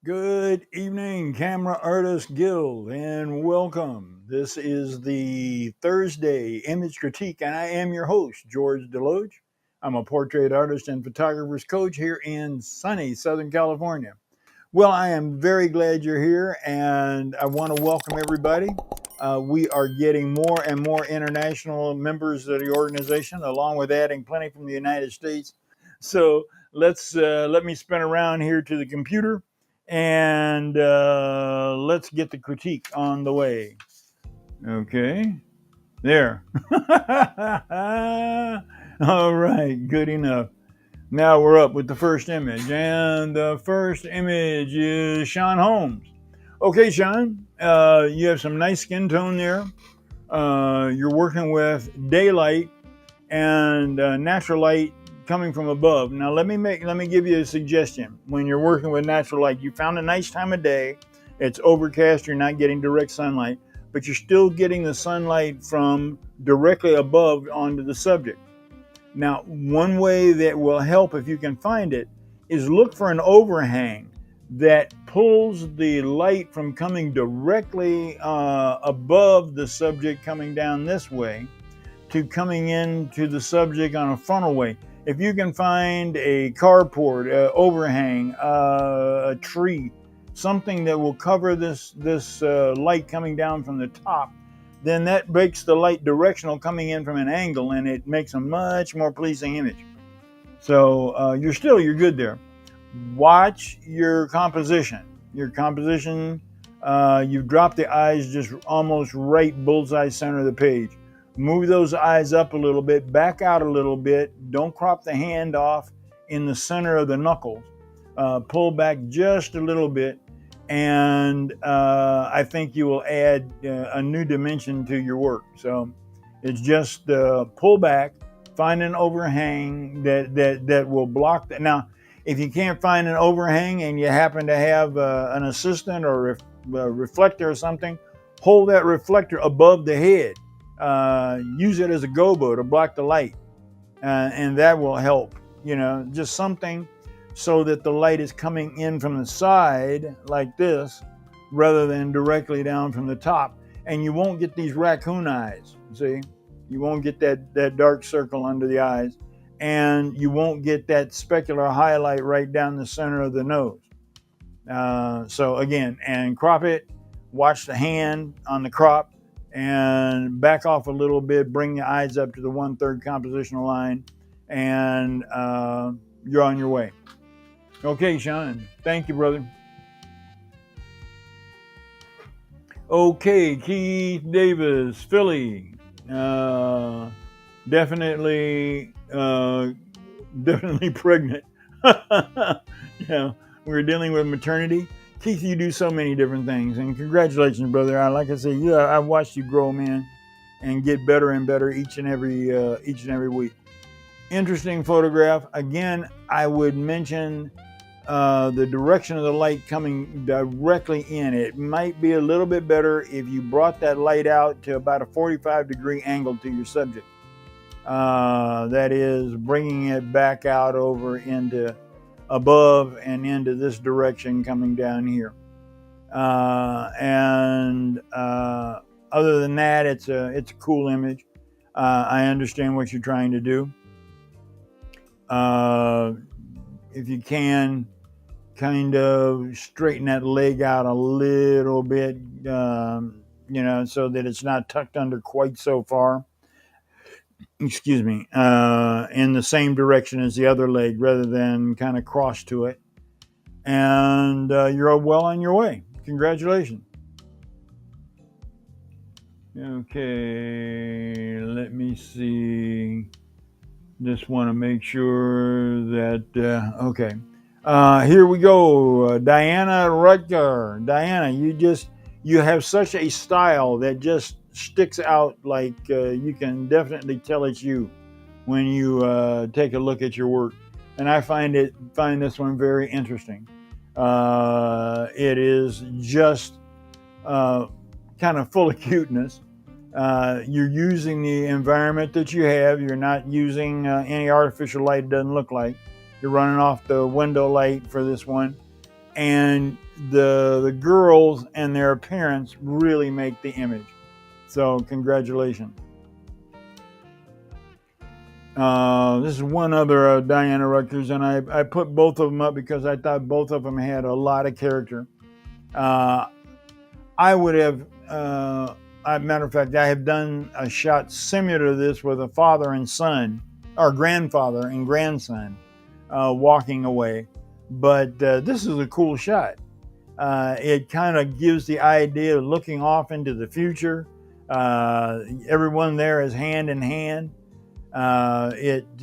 Good evening, camera artist guild, and welcome. This is the Thursday image critique, and I am your host, George DeLoache. I'm a portrait artist and photographer's coach here in sunny Southern California. Well, I am very glad you're here, and I want to welcome everybody. We are getting more and more international members of the organization, along with adding plenty from the United States. So let me spin around here to the computer, and let's get the critique on the way. Okay, there. All right, good enough. Now we're up with the first image, and the first image is Sean Holmes. Okay, Sean, you have some nice skin tone there. You're working with daylight and natural light coming from above. Now let me give you a suggestion. When you're working with natural light, you found a nice time of day. It's overcast. You're not getting direct sunlight, but you're still getting the sunlight from directly above onto the subject. Now, one way that will help, if you can find it, is look for an overhang that pulls the light from coming directly above the subject coming down this way to coming into the subject on a frontal way. If you can find a carport, overhang, a tree, something that will cover this light coming down from the top, then that makes the light directional coming in from an angle, and it makes a much more pleasing image. So you're good there. Watch your composition. You've dropped the eyes just almost right bullseye center of the page. Move those eyes up a little bit, back out a little bit. Don't crop the hand off in the center of the knuckles. Pull back just a little bit, and I think you will add a new dimension to your work. So it's just pull back, find an overhang that will block that. Now, if you can't find an overhang and you happen to have an assistant or a reflector or something, hold that reflector above the head. Use it as a gobo to block the light, and that will help. Just something so that the light is coming in from the side like this rather than directly down from the top, and you won't get these raccoon eyes. See, you won't get that dark circle under the eyes, and you won't get that specular highlight right down the center of the nose. So again, and crop it, watch the hand on the crop, and back off a little bit, bring the eyes up to the 1/3 compositional line, and you're on your way. Okay, Sean, thank you, brother. Okay, Keith Davis, Philly. Definitely pregnant. We're dealing with maternity. Keith, you do so many different things, and congratulations, brother. Like I say, I've watched you grow, man, and get better and better each and every week. Interesting photograph. Again, I would mention the direction of the light coming directly in. It might be a little bit better if you brought that light out to about a 45-degree angle to your subject. That is, bringing it back out over into above and into this direction coming down here. Other than that, it's a cool image. I understand what you're trying to do. If you can kind of straighten that leg out a little bit, so that it's not tucked under quite so far. Excuse me, in the same direction as the other leg rather than kind of cross to it. And you're well on your way. Congratulations. Okay, let me see. Just want to make sure that, okay. Here we go. Diana Rutger. Diana, you have such a style that just sticks out, like you can definitely tell it's you when you take a look at your work. And I find this one very interesting. It is just kind of full of cuteness. You're using the environment that you have. You're not using any artificial light. It doesn't look like. You're running off the window light for this one. and the girls and their appearance really make the image. So congratulations. This is one other Diana Rutgers, and I put both of them up because I thought both of them had a lot of character. I would have, as a matter of fact, I have done a shot similar to this with a father and son, or grandfather and grandson, walking away. But this is a cool shot. It kind of gives the idea of looking off into the future. Everyone there is hand in hand. It's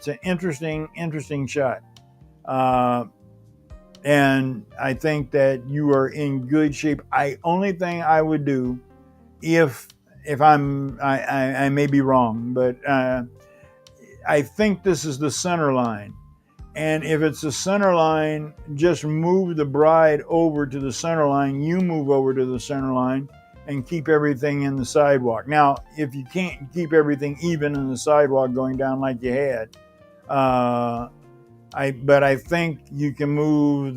an interesting shot. And I think that you are in good shape. Only thing I would do, if I may be wrong, but I think this is the center line. And if it's the center line, just move the bride over to the center line. You move over to the center line and keep everything in the sidewalk. Now, if you can't keep everything even in the sidewalk going down like you had, but I think you can move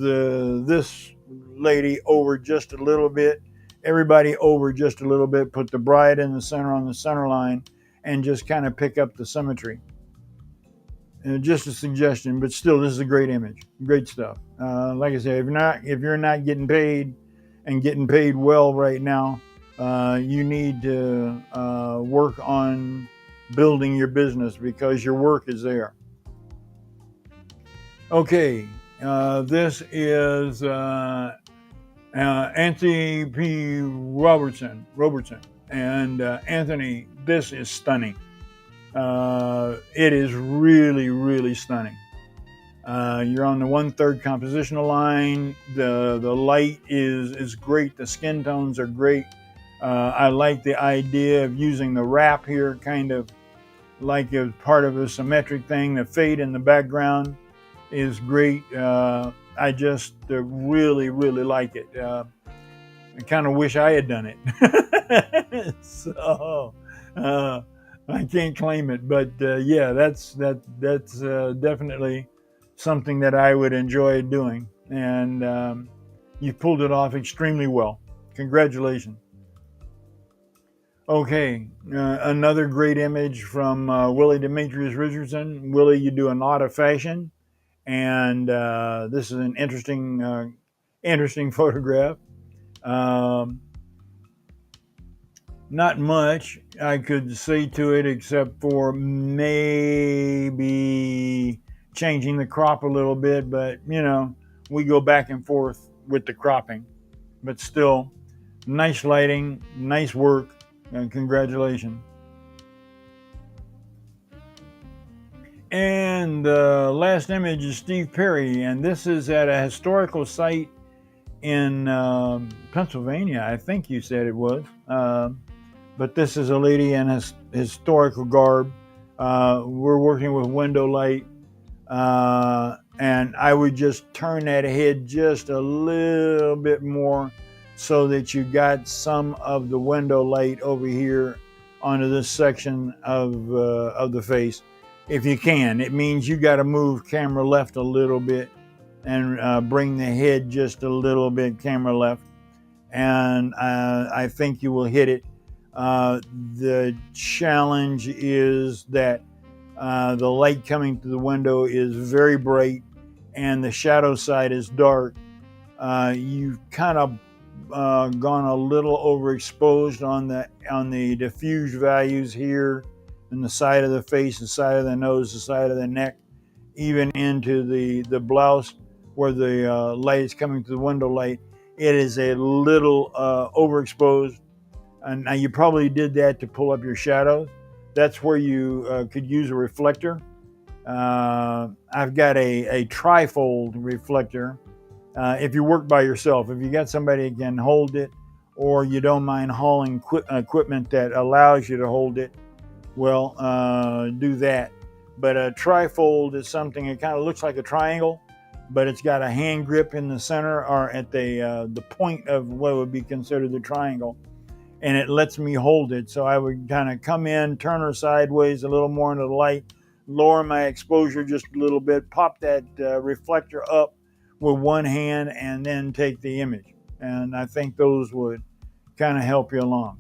this lady over just a little bit, everybody over just a little bit, put the bride in the center on the center line, and just kind of pick up the symmetry. Just a suggestion, but still, this is a great image, great stuff. Like I said, if you're not getting paid and getting paid well right now, you need to work on building your business because your work is there. Okay, this is Anthony P. Robertson, and Anthony, this is stunning. It is really stunning. You're on the 1/3 compositional line. The light is great. The skin tones are great. I like the idea of using the wrap here, kind of like as part of a symmetric thing. The fade in the background is great. I just really like it. I kind of wish I had done it. So. I can't claim it, but yeah, that's definitely something that I would enjoy doing, and you pulled it off extremely well. Congratulations. Okay, another great image from Willie Demetrius Richardson. Willie, you do a lot of fashion, and this is an interesting photograph. Not much I could say to it except for maybe changing the crop a little bit, but we go back and forth with the cropping. But still, nice lighting, nice work, and congratulations. And the last image is Steve Perry, and this is at a historical site in Pennsylvania, I think you said it was. But this is a lady in historical garb. We're working with window light, and I would just turn that head just a little bit more so that you got some of the window light over here onto this section of the face. If you can, it means you got to move camera left a little bit and bring the head just a little bit camera left, and I think you will hit it. The challenge is that the light coming through the window is very bright and the shadow side is dark. You've kind of gone a little overexposed on the diffuse values here in the side of the face, the side of the nose, the side of the neck, even into the blouse where the light is coming through the window light. It is a little overexposed. And now you probably did that to pull up your shadows. That's where you could use a reflector. I've got a trifold reflector. If you work by yourself, if you got somebody that can hold it, or you don't mind hauling equipment that allows you to hold it, well, do that. But a trifold is something that kind of looks like a triangle, but it's got a hand grip in the center or at the point of what would be considered the triangle. And it lets me hold it. So I would kind of come in, turn her sideways a little more into the light, lower my exposure just a little bit, pop that reflector up with one hand and then take the image. And I think those would kind of help you along.